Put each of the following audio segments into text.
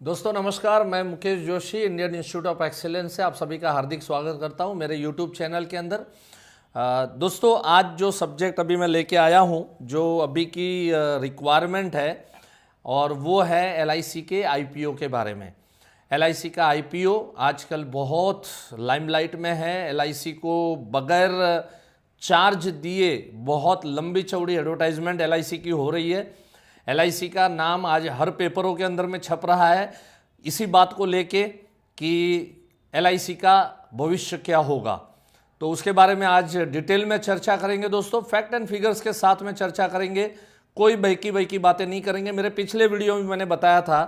दोस्तों नमस्कार, मैं Mukesh Joshi Indian institute of excellence से आप सभी का हार्दिक स्वागत करता हूं मेरे यूट्यूब चैनल के अंदर। दोस्तों आज जो सब्जेक्ट अभी मैं लेके आया हूं, जो अभी की रिक्वायरमेंट है, और वो है एलआईसी के आईपीओ के बारे में। एलआईसी का आईपीओ आजकल बहुत लाइमलाइट में है। एलआईसी को बगैर चार्ज दिए बहुत लंबी चौड़ी एडवर्टाइजमेंट एलआईसी की हो रही है। एलआईसी का नाम आज हर पेपरों के अंदर में छप रहा है इसी बात को लेके कि एलआईसी का भविष्य क्या होगा। तो उसके बारे में आज डिटेल में चर्चा करेंगे दोस्तों, फैक्ट एंड फिगर्स के साथ में चर्चा करेंगे। कोई बहकी बातें नहीं करेंगे। मेरे पिछले वीडियो में मैंने बताया था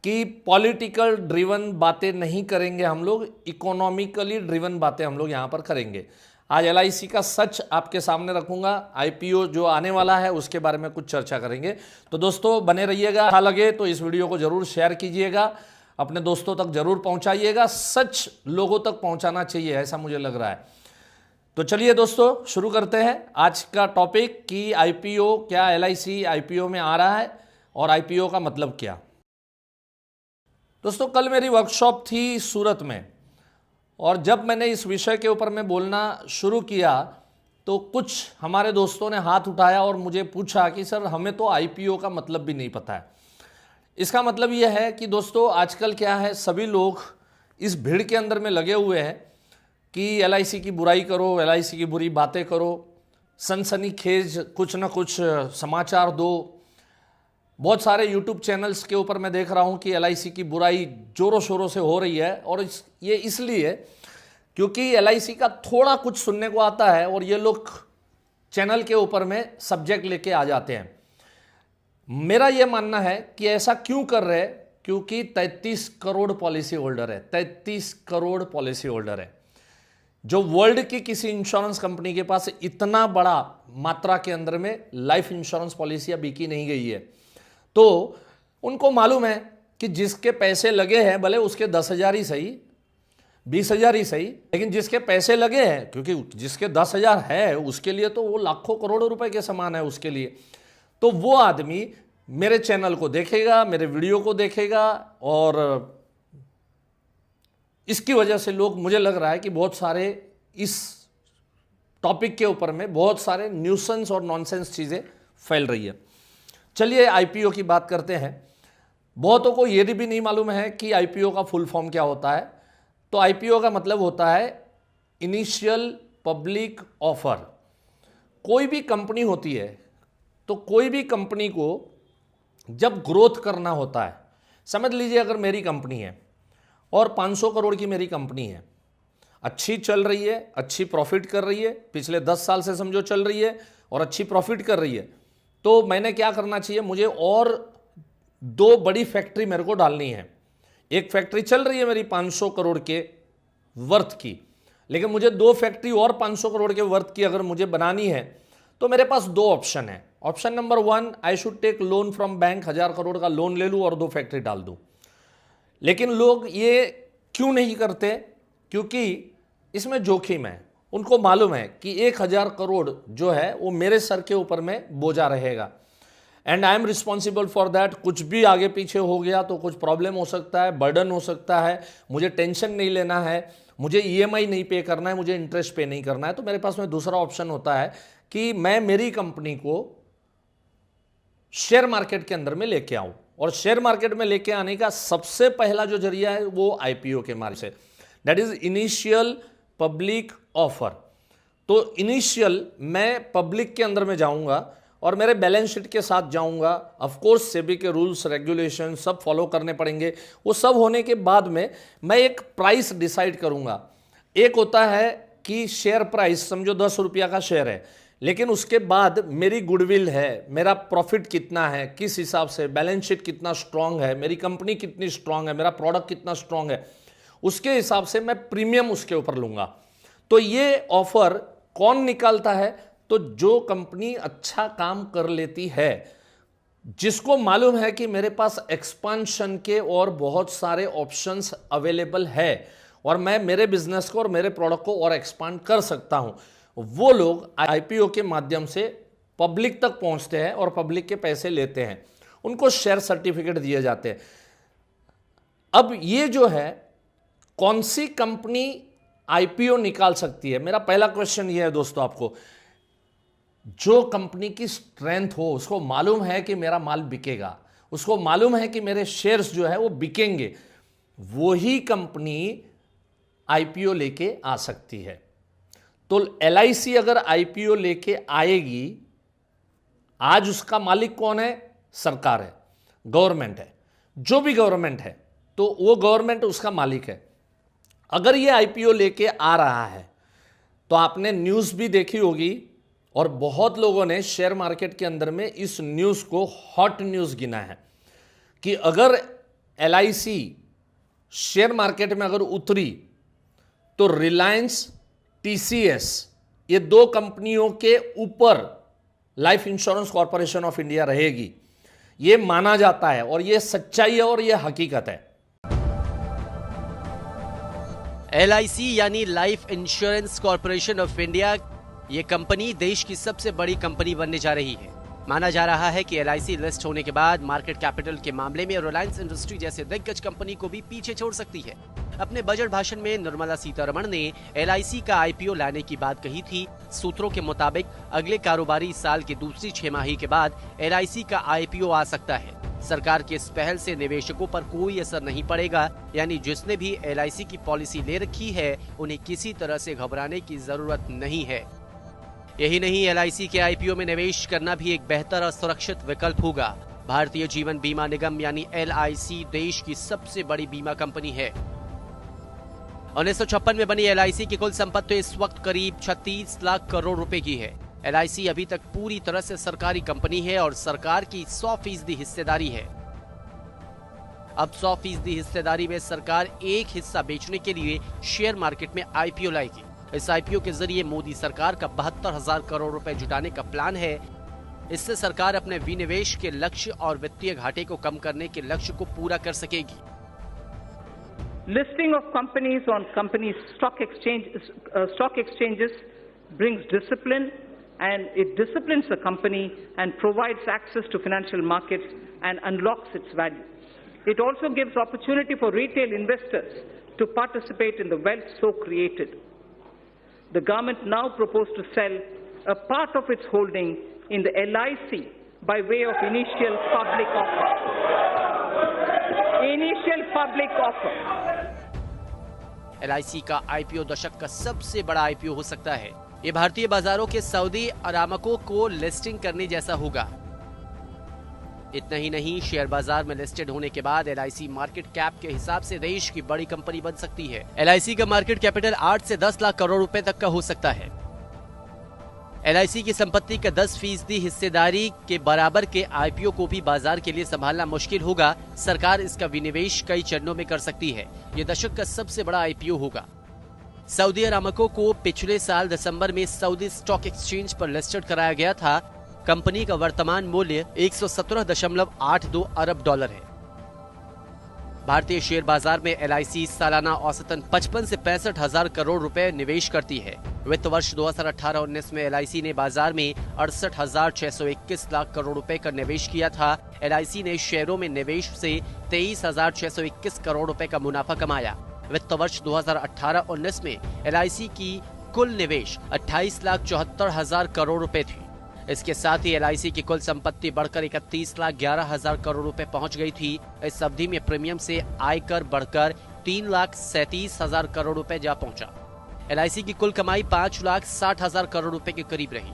कि पॉलिटिकल ड्रिवन बातें नहीं करेंगे हम लोग, इकोनॉमिकली ड्रिवन बातें हम लोग यहाँ पर करेंगे। आज एलआईसी का सच आपके सामने रखूंगा। आईपीओ जो आने वाला है उसके बारे में कुछ चर्चा करेंगे। तो दोस्तों बने रहिएगा। अच्छा लगे तो इस वीडियो को जरूर शेयर कीजिएगा, अपने दोस्तों तक जरूर पहुंचाइएगा। सच लोगों तक पहुंचाना चाहिए, ऐसा मुझे लग रहा है। तो चलिए दोस्तों शुरू करते हैं आज का टॉपिक कि आईपीओ क्या, एलआईसी आईपीओ में आ रहा है और आईपीओ का मतलब क्या। दोस्तों कल मेरी वर्कशॉप थी सूरत में, और जब मैंने इस विषय के ऊपर में बोलना शुरू किया तो कुछ हमारे दोस्तों ने हाथ उठाया और मुझे पूछा कि सर हमें तो आईपीओ का मतलब भी नहीं पता है। इसका मतलब यह है कि दोस्तों आजकल क्या है, सभी लोग इस भीड़ के अंदर में लगे हुए हैं कि एलआईसी की बुराई करो, एलआईसी की बुरी बातें करो, सनसनीखेज कुछ ना कुछ समाचार दो। बहुत सारे यूट्यूब चैनल्स के ऊपर मैं देख रहा हूं कि एलआईसी की बुराई जोरों शोरों से हो रही है, और ये इसलिए क्योंकि एलआईसी का थोड़ा कुछ सुनने को आता है और ये लोग चैनल के ऊपर में सब्जेक्ट लेके आ जाते हैं। मेरा ये मानना है कि ऐसा क्यों कर रहे हैं, क्योंकि 33 करोड़ पॉलिसी होल्डर है। 33 करोड़ पॉलिसी होल्डर है जो वर्ल्ड की किसी इंश्योरेंस कंपनी के पास इतना बड़ा मात्रा के अंदर में लाइफ इंश्योरेंस पॉलिसियां बिकी नहीं गई है। तो उनको मालूम है कि जिसके पैसे लगे हैं, भले उसके 10,000 ही सही, 20,000 ही सही, लेकिन जिसके पैसे लगे हैं, क्योंकि जिसके 10,000 है उसके लिए तो वो लाखों करोड़ों रुपए के समान है उसके लिए। तो वो आदमी मेरे चैनल को देखेगा, मेरे वीडियो को देखेगा, और इसकी वजह से लोग, मुझे लग रहा है कि बहुत सारे इस टॉपिक के ऊपर में बहुत सारे न्यूसेंस और नॉनसेंस चीजें फैल रही है। चलिए आईपीओ की बात करते हैं। बहुतों को ये भी नहीं मालूम है कि आईपीओ का फुल फॉर्म क्या होता है। तो आईपीओ का मतलब होता है इनिशियल पब्लिक ऑफर। कोई भी कंपनी होती है, तो कोई भी कंपनी को जब ग्रोथ करना होता है, समझ लीजिए अगर मेरी कंपनी है और 500 करोड़ की मेरी कंपनी है, अच्छी चल रही है, अच्छी प्रॉफिट कर रही है, पिछले 10 साल से समझो चल रही है और अच्छी प्रॉफिट कर रही है, तो मैंने क्या करना चाहिए, मुझे और 2 बड़ी फैक्ट्री मेरे को डालनी है। एक फैक्ट्री चल रही है मेरी 500 करोड़ के वर्थ की, लेकिन मुझे 2 फैक्ट्री और 500 करोड़ के वर्थ की अगर मुझे बनानी है, तो मेरे पास 2 ऑप्शन है। Option number 1, I should take loan from bank, 1000 crore का लोन ले लूं और 2 फैक्ट्री डाल दूं। लेकिन लोग ये क्यों नहीं करते? क्योंकि इसमें जोखिम है। उनको मालूम है कि 1000 करोड़ जो है वो मेरे सर के ऊपर में बोझा रहेगा, and I am responsible for that. कुछ भी आगे पीछे हो गया तो कुछ प्रॉब्लम हो सकता है, बर्डन हो सकता है, मुझे टेंशन नहीं लेना है, मुझे ईएमआई नहीं पे करना है, मुझे इंटरेस्ट पे नहीं करना है। तो मेरे पास में दूसरा ऑप्शन होता है कि मैं मेरी कंपनी को शेयर मार्केट के अंदर में लेके आऊं, और शेयर मार्केट में लेके आने का सबसे पहला जो जरिया है वो आईपीओ के मार्ग से, that is initial public offer. तो इनिशियल मैं पब्लिक के अंदर में जाऊंगा और मेरे बैलेंस शीट के साथ जाऊंगा। ऑफ कोर्स सेबी के रूल्स रेगुलेशन सब फॉलो करने पड़ेंगे। वो सब होने के बाद में मैं एक प्राइस डिसाइड करूंगा। एक होता है कि शेयर प्राइस, समझो 10 रुपया का शेयर है, लेकिन उसके बाद मेरी गुडविल है, मेरा प्रॉफिट कितना है, किस हिसाब से, बैलेंस शीट कितना स्ट्रांग है, मेरी कंपनी कितनी स्ट्रांग है, मेरा प्रोडक्ट कितना स्ट्रांग है, उसके हिसाब से मैं प्रीमियम उसके ऊपर लूंगा। तो ये ऑफर कौन निकालता है? तो जो कंपनी अच्छा काम कर लेती है, जिसको मालूम है कि मेरे पास एक्सपांशन के और बहुत सारे ऑप्शंस अवेलेबल है और मैं मेरे बिजनेस को और मेरे प्रोडक्ट को और एक्सपांड कर सकता हूं, वो लोग आईपीओ के माध्यम से पब्लिक तक पहुंचते हैं और पब्लिक के पैसे लेते हैं। उनको शेयर सर्टिफिकेट दिए जाते हैं। अब ये जो है, कौन सी कंपनी आईपीओ निकाल सकती है? मेरा पहला क्वेश्चन ये है दोस्तों आपको, जो कंपनी की स्ट्रेंथ हो, उसको मालूम है कि मेरा माल बिकेगा, उसको मालूम है कि मेरे शेयर्स जो है वो बिकेंगे, वही कंपनी आईपीओ लेके आ सकती है। तो एलआईसी अगर आईपीओ लेके आएगी, आज उसका मालिक कौन है? सरकार है, गवर्नमेंट है, जो भी गवर्नमेंट है, तो वो गवर्नमेंट उसका मालिक है। अगर ये आईपीओ लेके आ रहा है तो आपने न्यूज़ भी देखी होगी, और बहुत लोगों ने शेयर मार्केट के अंदर में इस न्यूज़ को हॉट न्यूज़ गिना है कि अगर एलआईसी शेयर मार्केट में अगर उतरी तो रिलायंस, टीसीएस, ये दो कंपनियों के ऊपर life insurance corporation of India रहेगी। ये माना जाता है और ये सच्चाई है और ये हकीकत है। एलआईसी यानी life insurance corporation of India, ये कंपनी देश की सबसे बड़ी कंपनी बनने जा रही है। माना जा रहा है कि एलआईसी लिस्ट होने के बाद मार्केट कैपिटल के मामले में रिलायंस इंडस्ट्री जैसे दिग्गज कंपनी को भी पीछे छोड़ सकती है। अपने बजट भाषण में निर्मला सीतारमण ने एलआईसी का आईपीओ लाने की बात कही थी। सूत्रों के मुताबिक अगले कारोबारी साल की दूसरी छमाही के बाद एलआईसी का आईपीओ आ सकता है। सरकार की इस पहल से निवेशकों पर कोई असर नहीं पड़ेगा, यानी जिसने भी एलआईसी की पॉलिसी ले रखी है उन्हें किसी तरह से घबराने की जरूरत नहीं है। यही नहीं, एलआईसी के आईपीओ में निवेश करना भी एक बेहतर और सुरक्षित विकल्प होगा। भारतीय जीवन बीमा निगम यानी एलआईसी देश की सबसे बड़ी बीमा कंपनी है। 1956 में बनी एलआईसी की कुल संपत्ति इस वक्त करीब 36 लाख करोड़ रुपए की है। एलआईसी अभी तक पूरी तरह से सरकारी कंपनी है और सरकार की 100% हिस्सेदारी है। अब 100% हिस्सेदारी में सरकार एक हिस्सा बेचने के लिए शेयर मार्केट में आईपीओ लाएगी। इस आईपीओ के जरिए मोदी सरकार का 72,000 करोड़ रुपए जुटाने का प्लान है। इससे सरकार अपने विनिवेश के लक्ष्य और वित्तीय घाटे को कम करने के लक्ष्य को पूरा कर सकेगी। Listing of companies on companies stock exchanges brings discipline, and it disciplines the company and provides access to financial markets and unlocks its value. It also gives opportunity for retail investors to participate in the wealth so created. The government now proposes to sell a part of its holding in the LIC by way of initial public offer. LIC का IPO दशक का सबसे बड़ा IPO हो सकता है। ये भारतीय बाजारों के सऊदी अरामको को लिस्टिंग करने जैसा होगा। इतना ही नहीं, शेयर बाजार में लिस्टेड होने के बाद एलआईसी मार्केट कैप के हिसाब से देश की बड़ी कंपनी बन सकती है। एलआईसी का मार्केट कैपिटल 8 से 10 लाख करोड़ रुपए तक का हो सकता है। एलआईसी की संपत्ति का 10% हिस्सेदारी के बराबर के आईपीओ को भी बाजार के लिए संभालना मुश्किल होगा। सरकार इसका विनिवेश कई चरणों में कर सकती है। ये दशक का सबसे बड़ा आईपीओ होगा। सऊदी अरामको को पिछले साल दिसंबर में सऊदी स्टॉक एक्सचेंज पर लिस्टेड कराया गया था। कंपनी का वर्तमान मूल्य 117.82 अरब डॉलर है। भारतीय शेयर बाजार में एलआईसी सालाना औसतन 55 से 65,000 करोड़ रुपए निवेश करती है। वित्त वर्ष 2018-19 में एलआईसी ने बाजार में 68,621 लाख करोड़ रुपए का निवेश किया था। एलआईसी ने शेयरों में निवेश से 23,621 करोड़ रुपए का मुनाफा कमाया। वित्त वर्ष 2018-19 में एलआईसी की कुल निवेश 28,74,000 करोड़ रुपए थी। इसके साथ ही एलआईसी की कुल संपत्ति बढ़कर 31,11,000 करोड़ रुपए पहुंच गई थी। इस अवधि में प्रीमियम से आयकर बढ़कर 3,37,000 करोड़ रुपए जा पहुंचा। एलआईसी की कुल कमाई 5,60,000 करोड़ रुपए के करीब रही।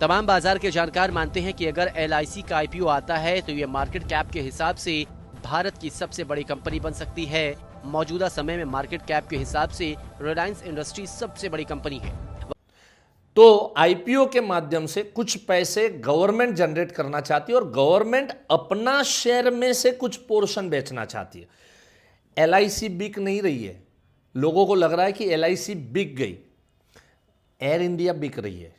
तमाम बाजार के जानकार मानते हैं कि अगर एलआईसी का आईपीओ आता है तो यह मार्केट कैप के हिसाब से भारत की सबसे बड़ी कंपनी बन सकती है। मौजूदा समय में मार्केट कैप के हिसाब से रिलायंस इंडस्ट्री सबसे बड़ी कंपनी है। तो आईपीओ के माध्यम से कुछ पैसे गवर्नमेंट जनरेट करना चाहती है और गवर्नमेंट अपना शेयर में से कुछ पोर्शन बेचना चाहती है। एलआईसी बिक नहीं रही है। लोगों को लग रहा है कि एलआईसी बिक गई। एयर इंडिया बिक रही है।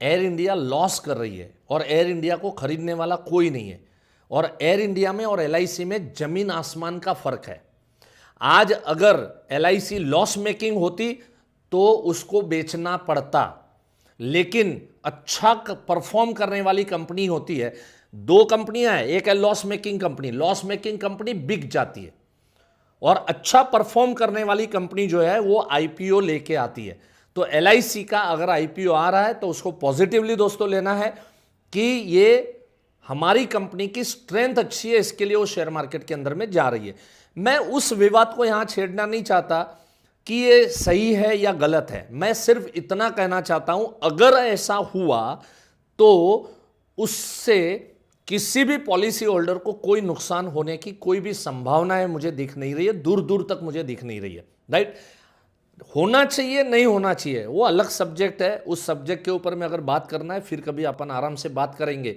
एयर इंडिया लॉस कर रही है और एयर इंडिया को खरीदने वाला कोई नहीं है। और एयर इंडिया में और एलआईसी में जमीन आसमान का फर्क है। आज अगर एलआईसी लॉस मेकिंग होती तो उसको बेचना पड़ता, लेकिन अच्छा परफॉर्म करने वाली कंपनी होती है, दो कंपनियां हैं, एक है loss making company, loss making company बिक जाती है और अच्छा परफॉर्म करने वाली कंपनी जो है वो आईपीओ लेके आती है। तो एलआईसी का अगर आईपीओ आ रहा है तो उसको पॉजिटिवली दोस्तों लेना है कि ये हमारी कंपनी की स्ट्रेंथ अच्छी है, इसके लिए वो शेयर मार्केट के अंदर में जा रही है। मैं उस विवाद को यहां छेड़ना नहीं चाहता कि ये सही है या गलत है, मैं सिर्फ इतना कहना चाहता हूं अगर ऐसा हुआ तो उससे किसी भी पॉलिसी होल्डर को कोई नुकसान होने की कोई भी संभावना है मुझे दिख नहीं रही है, दूर दूर तक मुझे दिख नहीं रही है। राइट, होना चाहिए नहीं होना चाहिए वो अलग सब्जेक्ट है, उस सब्जेक्ट के ऊपर में अगर बात करना है फिर कभी अपन आराम से बात करेंगे।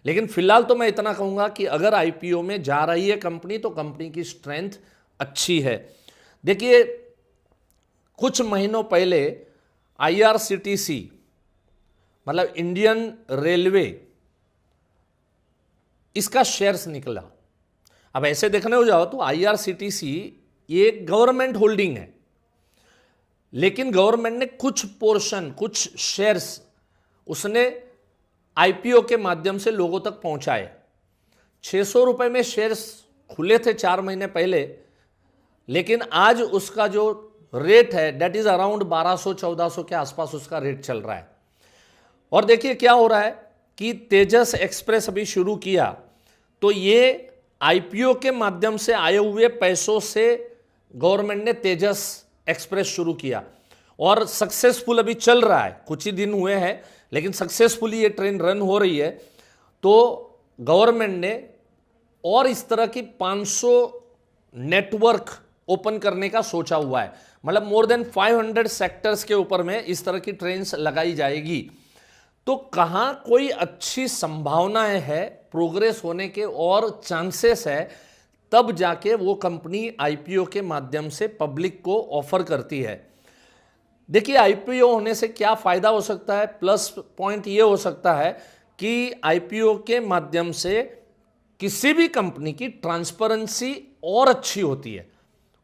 लेकिन फिलहाल तो मैं इतना कहूंगा कि अगर आईपीओ में जा रही है कंपनी तो कंपनी की स्ट्रेंथ अच्छी है। देखिए कुछ महीनों पहले आईआरसीटीसी मतलब इंडियन रेलवे, इसका शेयर्स निकला। अब ऐसे देखने हो जाओ तो आईआरसीटीसी ये गवर्नमेंट होल्डिंग है, लेकिन गवर्नमेंट ने कुछ पोर्शन, कुछ शेयर्स उसने आईपीओ के माध्यम से लोगों तक पहुंचाए। 600 रुपए में शेयर्स खुले थे 4 महीने पहले, लेकिन आज उसका जो रेट है दैट इज अराउंड 1200-1400 के आसपास उसका रेट चल रहा है। और देखिए क्या हो रहा है कि तेजस एक्सप्रेस अभी शुरू किया तो ये आईपीओ के माध्यम से आए हुए पैसों से गवर्नमेंट ने तेजस एक्सप्रेस शुरू किया और सक्सेसफुल अभी चल रहा है, कुछ ही दिन हुए हैं लेकिन सक्सेसफुली ये ट्रेन रन हो रही है। तो गवर्नमेंट ने और इस तरह की 500 नेटवर्क ओपन करने का सोचा हुआ है, मतलब मोर देन 500 सेक्टर्स के ऊपर में इस तरह की ट्रेन्स लगाई जाएगी। तो कहां कोई अच्छी संभावनाएं है प्रोग्रेस होने के और चांसेस है, तब जाके वो कंपनी आईपीओ के माध्यम से पब्लिक को ऑफर करती है। देखिए आईपीओ होने से क्या फायदा हो सकता है, प्लस पॉइंट ये हो सकता है कि आईपीओ के माध्यम से किसी भी कंपनी की ट्रांसपेरेंसी और अच्छी होती है।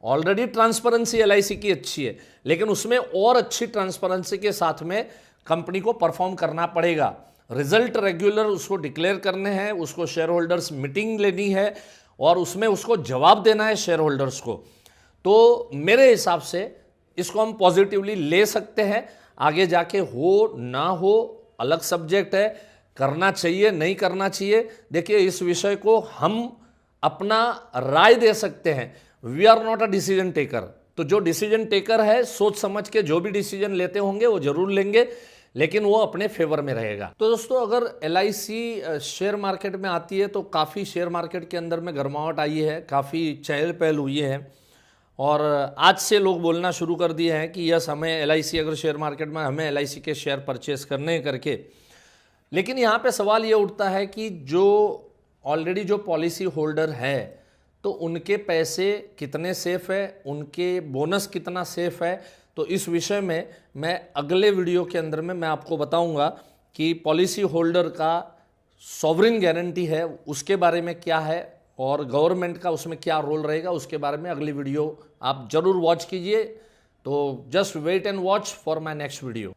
ऑलरेडी ट्रांसपेरेंसी एलआईसी की अच्छी है, लेकिन उसमें और अच्छी ट्रांसपेरेंसी के साथ में कंपनी को परफॉर्म करना पड़ेगा। रिजल्ट रेगुलर उसको डिक्लेयर करने हैं, उसको शेयर होल्डर्स मीटिंग लेनी है और उसमें उसको जवाब देना है शेयर होल्डर्स को। तो मेरे हिसाब से इसको हम पॉजिटिवली ले सकते हैं। आगे जाके हो ना हो अलग सब्जेक्ट है, करना चाहिए नहीं करना चाहिए, देखिए इस विषय को हम अपना राय दे सकते हैं। We are not a decision taker. तो जो डिसीजन टेकर है सोच समझ के जो भी डिसीजन लेते होंगे वो जरूर लेंगे, लेकिन वो अपने फेवर में रहेगा। तो दोस्तों अगर एलआईसी शेयर मार्केट में आती है तो काफ़ी शेयर मार्केट के अंदर में गर्माहट आई है, काफ़ी चहल पहल हुई है और आज से लोग बोलना शुरू कर दिए हैं कि यस हमें एलआईसी, अगर शेयर मार्केट में हमें एलआईसी के शेयर परचेस करने करके। लेकिन यहाँ पे सवाल ये उठता है कि जो ऑलरेडी जो पॉलिसी होल्डर है तो उनके पैसे कितने सेफ है, उनके बोनस कितना सेफ है। तो इस विषय में मैं अगले वीडियो के अंदर में मैं आपको बताऊंगा कि पॉलिसी होल्डर का सॉवरिन गारंटी है उसके बारे में क्या है और गवर्नमेंट का उसमें क्या रोल रहेगा, उसके बारे में अगली वीडियो आप जरूर वॉच कीजिए। तो just wait and watch for my next video.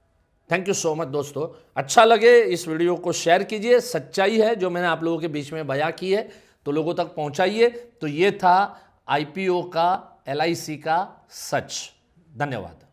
Thank you so much दोस्तों। अच्छा लगे इस वीडियो को शेयर कीजिए, सच्चाई है जो मैंने आप लोगों के बीच में बयां की है तो लोगों तक पहुंचाइए। तो ये था आईपीओ का, एलआईसी का सच। धन्यवाद।